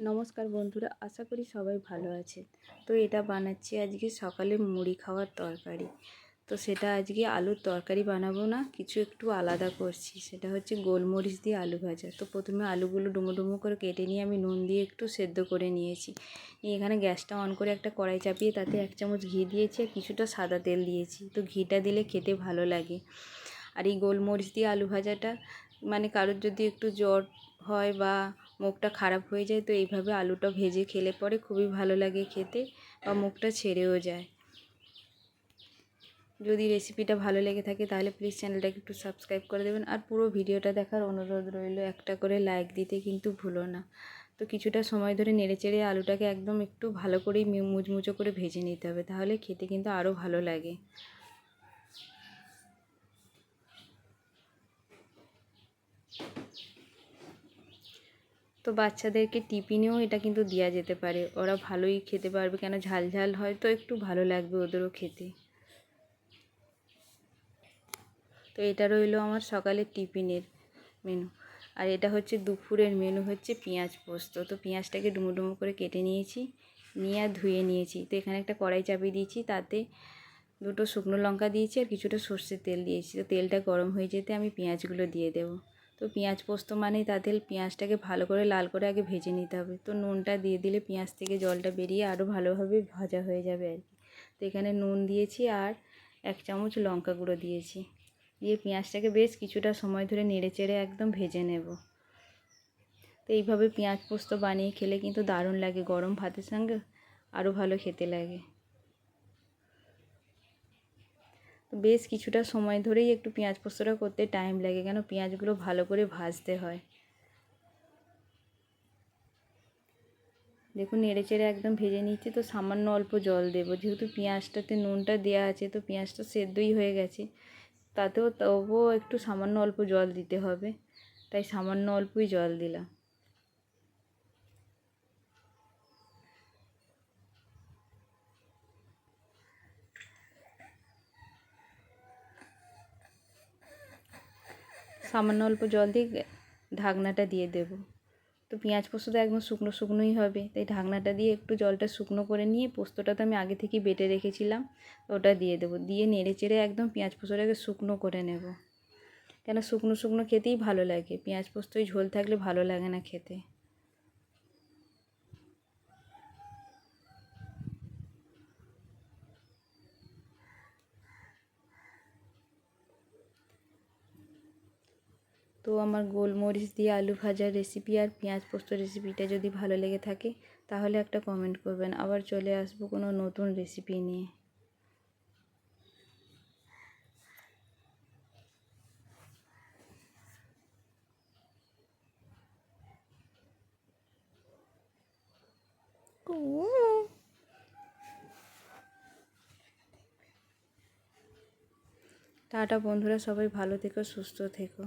নমস্কার বন্ধুরা, আশা করি সবাই ভালো আছেন। তো এটা বানাচ্ছি আজকে সকালে মুড়ি খাওয়ার তরকারি। তো সেটা আজকে আলুর তরকারি বানাবো না, কিছু একটু আলাদা করছি। সেটা হচ্ছে গোলমরিচ দিয়ে আলু ভাজা। তো প্রথমে আলুগুলো ডুমো ডুমো করে কেটে নিয়ে আমি নুন দিয়ে একটু সেদ্ধ করে নিয়েছি। এখানে গ্যাসটা অন করে একটা কড়াই চাপিয়ে তাতে 1 চামচ ঘি দিয়েছি আর কিছুটা সাদা তেল দিয়েছি। তো ঘিটা দিলে খেতে ভালো লাগে। আর এই গোলমরিচ দিয়ে আলু ভাজাটা মানে কারোর যদি একটু জ্বর হয় বা মুখটা খারাপ হয়ে যায়, তো এইভাবে আলুটা ভেজে খেলে পরে খুবই ভালো লাগে খেতে, বা মুখটা ছেড়েও যায়। যদি রেসিপিটা ভালো লেগে থাকে তাহলে প্লিজ চ্যানেলটাকে একটু সাবস্ক্রাইব করে দেবেন, আর পুরো ভিডিওটা দেখার অনুরোধ রইল। একটা করে লাইক দিতে কিন্তু ভুলো না। তো কিছুটা সময় ধরে নেড়েচেড়ে আলুটাকে একদম একটু ভালো করেই মুচমুচো করে ভেজে নিতে হবে, তাহলে খেতে কিন্তু আরও ভালো লাগে। তো বাচ্চাদেরকে টিফিনেও এটা কিন্তু দেওয়া যেতে পারে, ওরা ভালোই খেতে পারবে, কেন ঝাল ঝাল হয় তো একটু ভালো লাগবে ওদেরও খেতে। তো এটা রইলো আমার সকালের টিফিনের মেনু। আর এটা হচ্ছে দুপুরের মেনু, হচ্ছে পেঁয়াজ পোস্ত। তো পেঁয়াজটাকে ডুমো ডুমো করে কেটে নিয়েছি, নিয়ে আর ধুয়ে নিয়েছি। তো এখানে একটা কড়াই চাপিয়ে দিয়েছি, তাতে 2টো শুকনো লঙ্কা দিয়েছি আর কিছুটা সর্ষের তেল দিয়েছি। তো তেলটা গরম হয়ে যেতে আমি পেঁয়াজগুলো দিয়ে দেবো। তো পেঁয়াজ পোস্ত মানেই তাতে পেঁয়াজটাকে ভালো করে লাল করে আগে ভেজে নিতে হবে। তো নুনটা দিয়ে দিলে পেঁয়াজ থেকে জলটা বেরিয়ে আরও ভালোভাবে ভাজা হয়ে যাবে আর কি। তো এখানে নুন দিয়েছি আর 1 চামচ লঙ্কা গুঁড়ো দিয়েছি, দিয়ে পেঁয়াজটাকে বেশ কিছুটা সময় ধরে নেড়েচেড়ে একদম ভেজে নেব। তো এইভাবে পেঁয়াজ পোস্ত বানিয়ে খেলে কিন্তু দারুণ লাগে, গরম ভাতের সঙ্গে আরও ভালো খেতে লাগে। তো বেশ কিছুটা সময় ধরেই একটু পেঁয়াজ পোস্তটা করতে টাইম লাগে, কেন পেঁয়াজগুলো ভালো করে ভাজতে হয়। দেখুন নেড়েচেড়ে একদম ভেজে নিচ্ছি। তো সামান্য অল্প জল দেবো, যেহেতু পেঁয়াজটাতে নুনটা দেওয়া আছে, তো পেঁয়াজটা সেদ্ধই হয়ে গেছে। তবুও একটু সামান্য অল্প জল দিতে হবে, তাই সামান্য অল্পই জল দিলাম। সামান্য অল্প জল দিয়ে ঢাকনাটা দিয়ে দেব। তো পেঁয়াজ পোস্তটা একদম শুকনো শুকনোই হবে, তাই ঢাকনাটা দিয়ে একটু জলটা শুকনো করে নিয়ে পোস্তটা তো আমি আগে থেকেই বেটে রেখেছিলাম, ওটা দিয়ে দেবো। দিয়ে নেড়েচেড়ে একদম পেঁয়াজ পোস্তটাকে শুকনো করে নেব, কেন শুকনো শুকনো খেতেই ভালো লাগে, পেঁয়াজ পোস্তই ঝোল থাকলে ভালো লাগে না খেতে। তো আমার গোলমরিচ দিয়ে আলু ভাজার রেসিপি আর পেঁয়াজ পোস্ত রেসিপিটা যদি ভালো লেগে থাকে তাহলে একটা কমেন্ট করবেন। আবার চলে আসবো কোনো নতুন রেসিপি নিয়ে। টাটা বন্ধুরা, সবাই ভালো থেকো, সুস্থ থেকো।